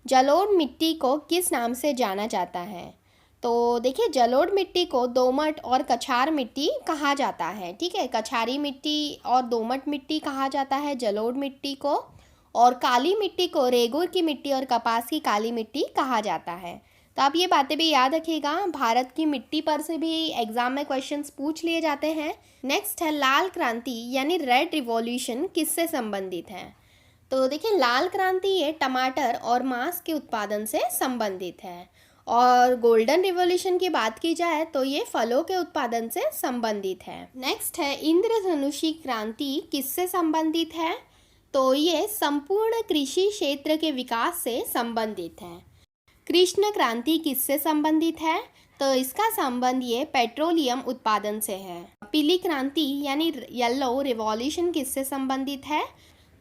जलोढ़ मिट्टी को किस नाम से जाना जाता है? तो देखिए जलोढ़ मिट्टी को दोमट और कछार मिट्टी कहा जाता है। ठीक है, कछारी मिट्टी और दोमट मिट्टी कहा जाता है जलोढ़ मिट्टी को, और काली मिट्टी को रेगुर की मिट्टी और कपास की काली मिट्टी कहा जाता है। तो आप ये बातें भी याद रखिएगा, भारत की मिट्टी पर से भी एग्जाम में क्वेश्चंस पूछ लिए जाते हैं। नेक्स्ट है लाल क्रांति यानी रेड रिवॉल्यूशन किससे संबंधित है। तो देखिए लाल क्रांति ये टमाटर और मांस के उत्पादन से संबंधित है, और गोल्डन रिवॉल्यूशन की बात की जाए तो ये फलों के उत्पादन से संबंधित है। नेक्स्ट है इंद्रधनुषी क्रांति किससे संबंधित है। तो ये संपूर्ण कृषि क्षेत्र के विकास से संबंधित है। कृष्ण क्रांति किससे संबंधित है। तो इसका संबंध ये पेट्रोलियम उत्पादन से है। पीली क्रांति यानी येलो रिवॉल्यूशन किससे संबंधित है।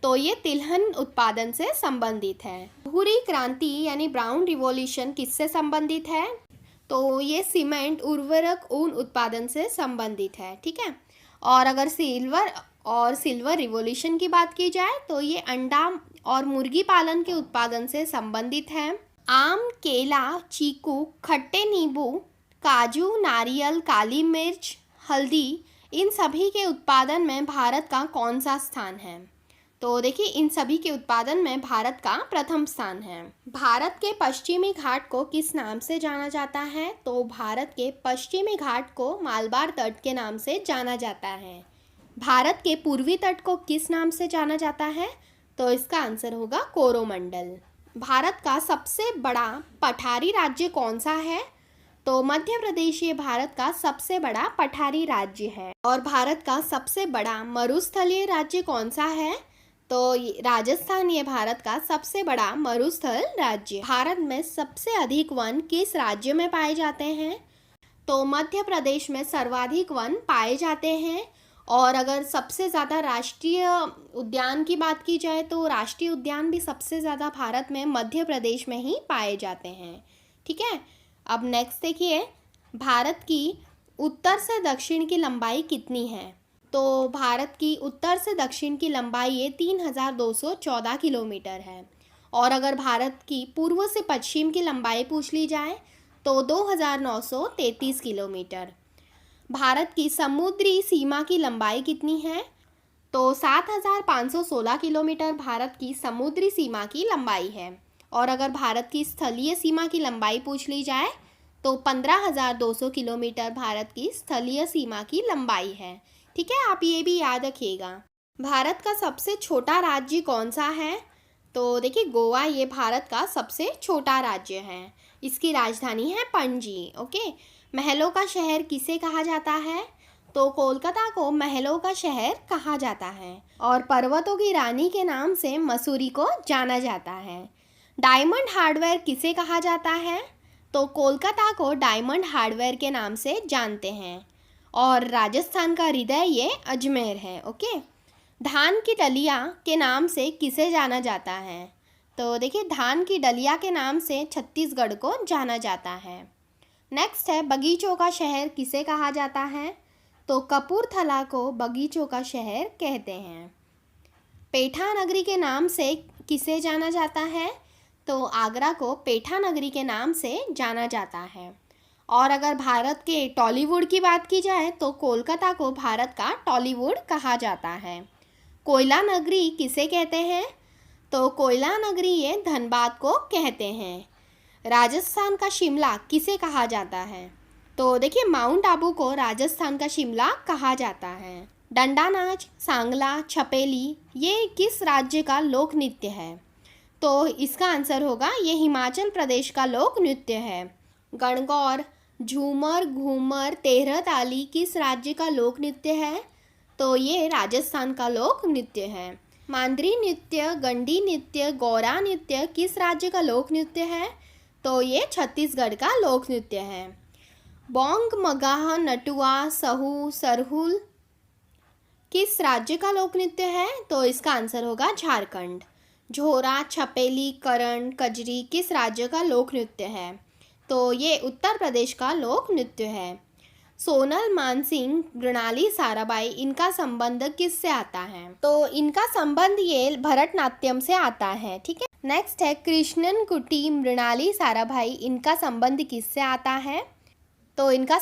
तो ये तिलहन उत्पादन से संबंधित है। भूरी क्रांति यानी ब्राउन रिवॉल्यूशन किससे संबंधित है। तो ये सीमेंट उर्वरक ऊन उत्पादन से संबंधित है, ठीक है। और अगर सिल्वर रिवॉल्यूशन की बात की जाए तो ये अंडा और मुर्गी पालन के उत्पादन से संबंधित है। आम, केला, चीकू, खट्टे नींबू, काजू, नारियल, काली मिर्च, हल्दी, इन सभी के उत्पादन में भारत का कौन सा स्थान है। तो देखिए इन सभी के उत्पादन में भारत का प्रथम स्थान है। भारत के पश्चिमी घाट को किस नाम से जाना जाता है। तो भारत के पश्चिमी घाट को मालबार तट के नाम से जाना जाता है। भारत के पूर्वी तट को किस नाम से जाना जाता है। तो इसका आंसर होगा कोरोमंडल। भारत का सबसे बड़ा पठारी राज्य कौन सा है। तो मध्य प्रदेश ये भारत का सबसे बड़ा पठारी राज्य है। और भारत का सबसे बड़ा मरुस्थलीय राज्य कौन सा है। तो राजस्थान ये भारत का सबसे बड़ा मरुस्थल राज्य। भारत में सबसे अधिक वन किस राज्य में पाए जाते हैं। तो मध्य प्रदेश में सर्वाधिक वन पाए जाते हैं। और अगर सबसे ज़्यादा राष्ट्रीय उद्यान की बात की जाए तो राष्ट्रीय उद्यान भी सबसे ज़्यादा भारत में मध्य प्रदेश में ही पाए जाते हैं, ठीक है। अब नेक्स्ट देखिए, भारत की उत्तर से दक्षिण की लंबाई कितनी है। तो भारत की उत्तर से दक्षिण की लंबाई ये 3214 किलोमीटर है। और अगर भारत की पूर्व से पश्चिम की लंबाई पूछ ली जाए तो 2933 किलोमीटर। भारत की समुद्री सीमा की लंबाई कितनी है। तो 7516 किलोमीटर भारत की समुद्री सीमा की लंबाई है। और अगर भारत की स्थलीय सीमा की लंबाई पूछ ली जाए तो 15200 किलोमीटर भारत की स्थलीय सीमा की लंबाई है, ठीक है। आप ये भी याद रखिएगा। भारत का सबसे छोटा राज्य कौन सा है। तो देखिए गोवा ये भारत का सबसे छोटा राज्य है। इसकी राजधानी है पणजी, ओके। महलों का शहर किसे कहा जाता है। तो कोलकाता को महलों का शहर कहा जाता है। और पर्वतों की रानी के नाम से मसूरी को जाना जाता है। डायमंड हार्डवेयर किसे कहा जाता है। तो कोलकाता को डायमंड हार्डवेयर के नाम से जानते हैं। और राजस्थान का हृदय ये अजमेर है, ओके। धान की डलिया के नाम से किसे जाना जाता है। तो देखिए धान की डलिया के नाम से छत्तीसगढ़ को जाना जाता है। नेक्स्ट है बगीचों का शहर किसे कहा जाता है। तो कपूरथला को बगीचों का शहर कहते हैं। पेठा नगरी के नाम से किसे जाना जाता है। तो आगरा को पेठा नगरी के नाम से जाना जाता है। और अगर भारत के टॉलीवुड की बात की जाए तो कोलकाता को भारत का टॉलीवुड कहा जाता है। कोयला नगरी किसे कहते हैं। तो कोयला नगरी ये धनबाद को कहते हैं। राजस्थान का शिमला किसे कहा जाता है। तो देखिए माउंट आबू को राजस्थान का शिमला कहा जाता है। डंडा नाच, सांगला, छपेली ये किस राज्य का लोक नृत्य है। तो इसका आंसर होगा ये हिमाचल प्रदेश का लोक नृत्य है। गणगौर, झूमर, घूमर, तेहर ताली किस राज्य का लोक नृत्य है। तो ये राजस्थान का लोक नृत्य है। मांद्री नृत्य, गंडी नृत्य, गौरा नृत्य किस राज्य का लोक नृत्य है। तो ये छत्तीसगढ़ का लोक नृत्य है। बोंग, मगाह, नटुआ, सहू, सरहुल किस राज्य का लोक नृत्य है। तो इसका आंसर होगा झारखंड। झोरा, छपेली, करण, कजरी किस राज्य का लोक नृत्य है। तो ये उत्तर प्रदेश का लोक नृत्य है। सोनल मानसिंह, मृणाली साराभाई इनका संबंध किससे आता है। तो इनका संबंध ये भरतनाट्यम से आता है, ठीक है। नेक्स्ट है कृष्णन कुटी, मृणाली साराभाई इनका संबंध किससे आता है। तो इनका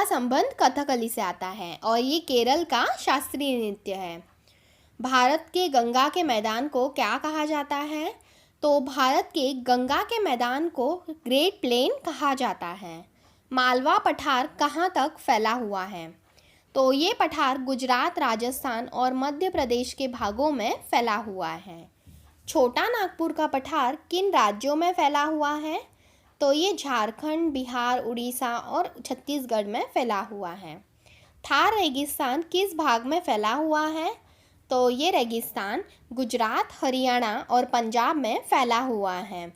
संबंध कथकली से आता है और ये केरल का शास्त्रीय नृत्य है। भारत के गंगा के मैदान को क्या कहा जाता है। तो भारत के गंगा के मैदान को ग्रेट प्लेन कहा जाता है। मालवा पठार कहाँ तक फैला हुआ है? तो ये पठार गुजरात, राजस्थान और मध्य प्रदेश के भागों में फैला हुआ है। छोटा नागपुर का पठार किन राज्यों में फैला हुआ है? तो ये झारखंड, बिहार, उड़ीसा और छत्तीसगढ़ में फैला हुआ है। थार रेगिस्तान किस भाग में फैला हुआ है? तो ये रेगिस्तान गुजरात, हरियाणा और पंजाब में फैला हुआ है।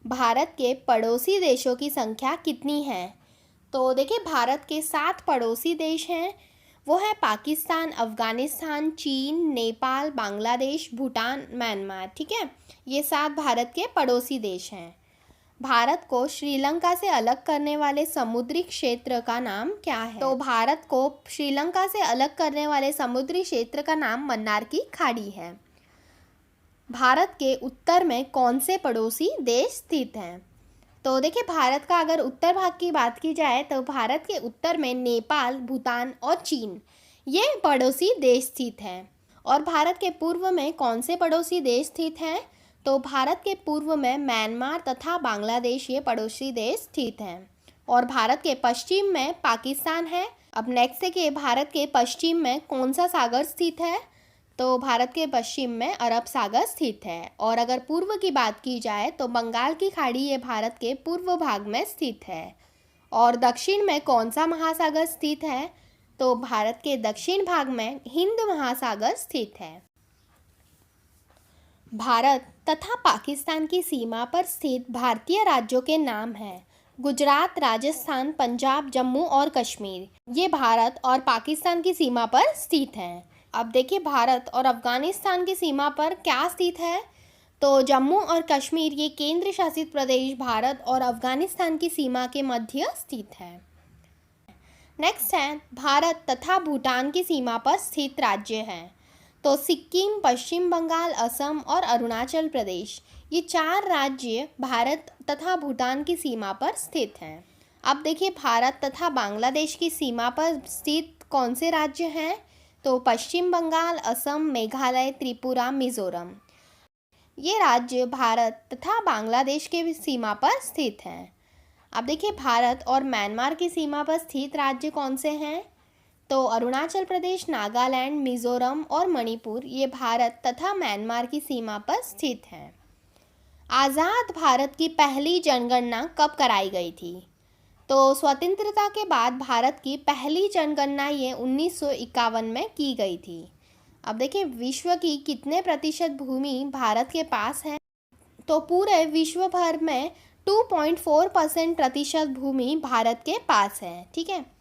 भारत के पड़ोसी देशों की संख्या कितनी है? तो देखिए, भारत के 7 पड़ोसी देश हैं। वो है पाकिस्तान, अफ़गानिस्तान, चीन, नेपाल, बांग्लादेश, भूटान, म्यांमार। ठीक है, ये 7 भारत के पड़ोसी देश हैं। भारत को श्रीलंका से अलग करने वाले समुद्री क्षेत्र का नाम क्या है? तो भारत को श्रीलंका से अलग करने वाले समुद्री क्षेत्र का नाम मन्नार की खाड़ी है। भारत के उत्तर में कौन से पड़ोसी देश स्थित हैं? तो देखिए, भारत का अगर उत्तर भाग की बात की जाए तो भारत के उत्तर में नेपाल, भूटान और चीन ये पड़ोसी देश स्थित हैं। और भारत के पूर्व में कौन से पड़ोसी देश स्थित हैं? तो भारत के पूर्व में म्यांमार तथा बांग्लादेश ये पड़ोसी देश स्थित हैं। और भारत के पश्चिम में पाकिस्तान है। अब नेक्स्ट है कि भारत के पश्चिम में कौन सा सागर स्थित है? तो भारत के पश्चिम में अरब सागर स्थित है। और अगर पूर्व की बात की जाए तो बंगाल की खाड़ी ये भारत के पूर्व भाग में स्थित है। और दक्षिण में कौन सा महासागर स्थित है? तो भारत के दक्षिण भाग में हिंद महासागर स्थित है। भारत तथा पाकिस्तान की सीमा पर स्थित भारतीय राज्यों के नाम हैं गुजरात, राजस्थान, पंजाब, जम्मू और कश्मीर। ये भारत और पाकिस्तान की सीमा पर स्थित हैं। अब देखिए, भारत और अफ़गानिस्तान की सीमा पर क्या स्थित है? तो जम्मू और कश्मीर ये केंद्र शासित प्रदेश भारत और अफ़गानिस्तान की सीमा के मध्य स्थित है। नेक्स्ट है, भारत तथा भूटान की सीमा पर स्थित राज्य हैं। तो सिक्किम, पश्चिम बंगाल, असम और अरुणाचल प्रदेश ये 4 राज्य भारत तथा भूटान की सीमा पर स्थित हैं। अब देखिए, भारत तथा बांग्लादेश की सीमा पर स्थित कौन से राज्य हैं? तो पश्चिम बंगाल, असम, मेघालय, त्रिपुरा, मिजोरम ये राज्य भारत तथा बांग्लादेश के सीमा पर स्थित हैं। अब देखिए, भारत और म्यांमार की सीमा पर स्थित राज्य कौन से हैं? तो अरुणाचल प्रदेश, नागालैंड, मिजोरम और मणिपुर ये भारत तथा म्यांमार की सीमा पर स्थित हैं। आज़ाद भारत की पहली जनगणना कब कराई गई थी? तो स्वतंत्रता के बाद भारत की पहली जनगणना ये 1951 में की गई थी। अब देखिए, विश्व की कितने प्रतिशत भूमि भारत के पास है? तो पूरे विश्व भर में 2.4% प्रतिशत भूमि भारत के पास है। ठीक है,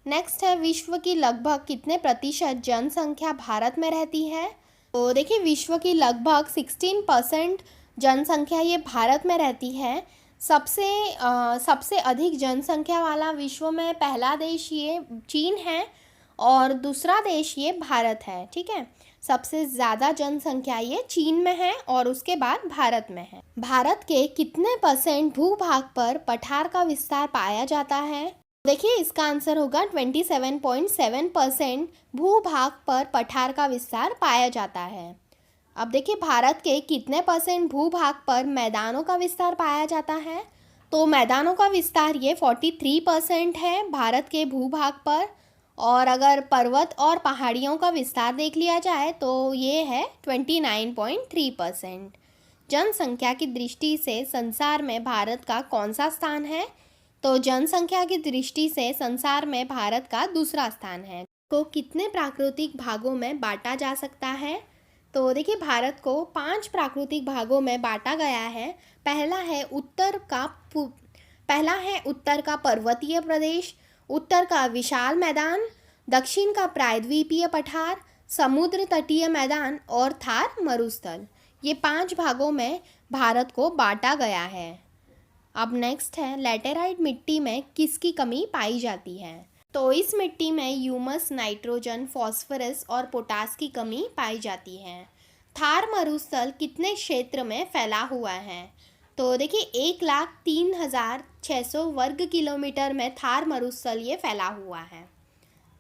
नेक्स्ट है, विश्व की लगभग कितने प्रतिशत जनसंख्या भारत में रहती है? तो देखिए, विश्व की लगभग 16% जनसंख्या ये भारत में रहती है। सबसे अधिक जनसंख्या वाला विश्व में पहला देश ये चीन है और दूसरा देश ये भारत है। ठीक है, सबसे ज़्यादा जनसंख्या ये चीन में है और उसके बाद भारत में है। भारत के कितने % भूभाग पर पठार का विस्तार पाया जाता है? देखिए, इसका आंसर होगा 27.7% भूभाग पर पठार का विस्तार पाया जाता है। अब देखिए, भारत के कितने % भूभाग पर मैदानों का विस्तार पाया जाता है? तो मैदानों का विस्तार ये 43% है भारत के भूभाग पर। और अगर पर्वत और पहाड़ियों का विस्तार देख लिया जाए तो ये है 29.3%। जनसंख्या की दृष्टि से संसार में भारत का कौन सा स्थान है? तो जनसंख्या की दृष्टि से संसार में भारत का दूसरा स्थान है। को कितने प्राकृतिक भागों में बांटा जा सकता है? तो देखिए, भारत को 5 प्राकृतिक भागों में बांटा गया है। पहला है उत्तर का पर्वतीय प्रदेश, उत्तर का विशाल मैदान, दक्षिण का प्रायद्वीपीय पठार, समुद्र तटीय मैदान और थार मरुस्थल। ये 5 भागों में भारत को बांटा गया है। अब नेक्स्ट है, लैटेराइट मिट्टी में किसकी कमी पाई जाती है? तो इस मिट्टी में ह्यूमस, नाइट्रोजन, फास्फोरस और पोटास की कमी पाई जाती है। थार मरुस्थल कितने क्षेत्र में फैला हुआ है? तो देखिए, 1,03,600 वर्ग किलोमीटर में थार मरुस्थल ये फैला हुआ है।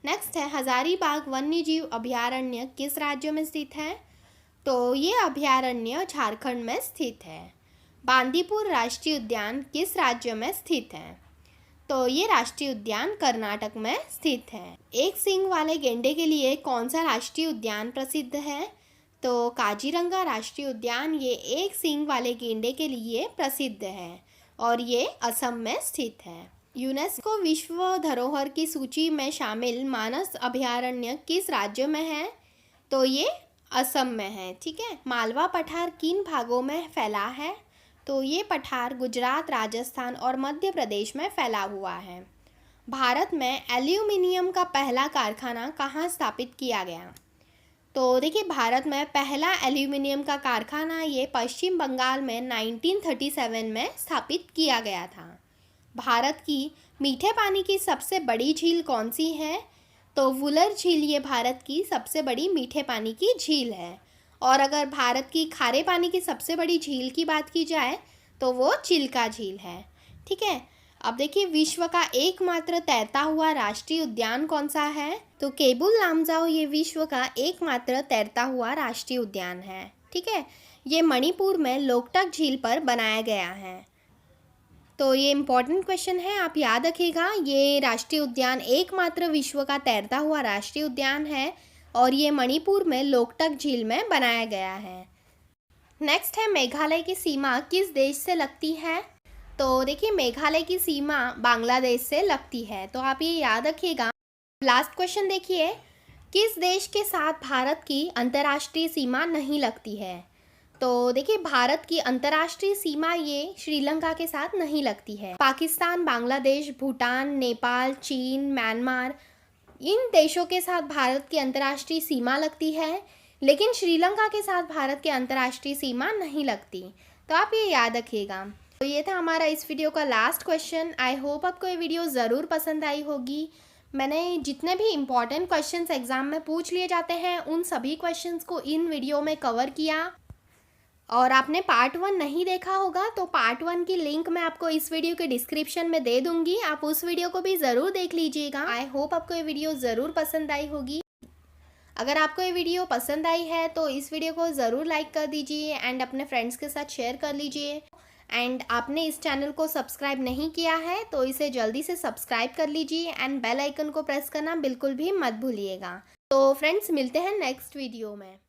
नेक्स्ट है, हजारीबाग वन्यजीव अभयारण्य किस राज्य में स्थित है? तो ये अभयारण्य झारखंड में स्थित है। बांदीपुर राष्ट्रीय उद्यान किस राज्य में स्थित है? तो ये राष्ट्रीय उद्यान कर्नाटक में स्थित है। एक सींग वाले गेंडे के लिए कौन सा राष्ट्रीय उद्यान प्रसिद्ध है? तो काजीरंगा राष्ट्रीय उद्यान ये एक सींग वाले गेंडे के लिए प्रसिद्ध है और ये असम में स्थित है। यूनेस्को विश्व धरोहर की सूची में शामिल मानस अभयारण्य किस राज्य में है? तो ये असम में है। ठीक है। मालवा पठार किन भागों में फैला है? तो ये पठार गुजरात, राजस्थान और मध्य प्रदेश में फैला हुआ है। भारत में एल्यूमिनियम का पहला कारखाना कहाँ स्थापित किया गया? तो देखिए, भारत में पहला एल्यूमिनियम का कारखाना ये पश्चिम बंगाल में 1937 में स्थापित किया गया था। भारत की मीठे पानी की सबसे बड़ी झील कौन सी है? तो वुलर झील ये भारत की सबसे बड़ी मीठे पानी की झील है। और अगर भारत की खारे पानी की सबसे बड़ी झील की बात की जाए तो वो चिल्का झील है। ठीक है। अब देखिए, विश्व का एकमात्र तैरता हुआ राष्ट्रीय उद्यान कौन सा है? तो केबुल लामजाओ ये विश्व का एकमात्र तैरता हुआ राष्ट्रीय उद्यान है। ठीक है। ये मणिपुर में लोकटक झील पर बनाया गया है। तो ये इम्पॉर्टेंट क्वेश्चन है, आप याद रखिएगा। ये राष्ट्रीय उद्यान एकमात्र विश्व का तैरता हुआ राष्ट्रीय उद्यान है और ये मणिपुर में लोकटक झील में बनाया गया है। नेक्स्ट है, मेघालय की सीमा किस देश से लगती है? तो देखिए, मेघालय की सीमा बांग्लादेश से लगती है। तो आप ये याद रखिएगा। लास्ट क्वेश्चन देखिए, किस देश के साथ भारत की अंतर्राष्ट्रीय सीमा नहीं लगती है? तो देखिए, भारत की अंतर्राष्ट्रीय सीमा ये श्रीलंका के साथ नहीं लगती है। पाकिस्तान, बांग्लादेश, भूटान, नेपाल, चीन, म्यांमार, इन देशों के साथ भारत की अंतर्राष्ट्रीय सीमा लगती है, लेकिन श्रीलंका के साथ भारत की अंतर्राष्ट्रीय सीमा नहीं लगती। तो आप ये याद रखिएगा। तो ये था हमारा इस वीडियो का लास्ट क्वेश्चन। आई होप आपको ये वीडियो ज़रूर पसंद आई होगी। मैंने जितने भी इम्पॉर्टेंट क्वेश्चंस एग्ज़ाम में पूछ लिए जाते हैं उन सभी क्वेश्चंस को इन वीडियो में कवर किया। और आपने पार्ट 1 नहीं देखा होगा तो पार्ट 1 की लिंक मैं आपको इस वीडियो के डिस्क्रिप्शन में दे दूंगी, आप उस वीडियो को भी ज़रूर देख लीजिएगा। आई होप आपको ये वीडियो ज़रूर पसंद आई होगी। अगर आपको ये वीडियो पसंद आई है तो इस वीडियो को ज़रूर लाइक कर दीजिए एंड अपने फ्रेंड्स के साथ शेयर कर लीजिए। एंड आपने इस चैनल को सब्सक्राइब नहीं किया है तो इसे जल्दी से सब्सक्राइब कर लीजिए एंड बेल आइकन को प्रेस करना बिल्कुल भी मत भूलिएगा। तो फ्रेंड्स, मिलते हैं नेक्स्ट वीडियो में।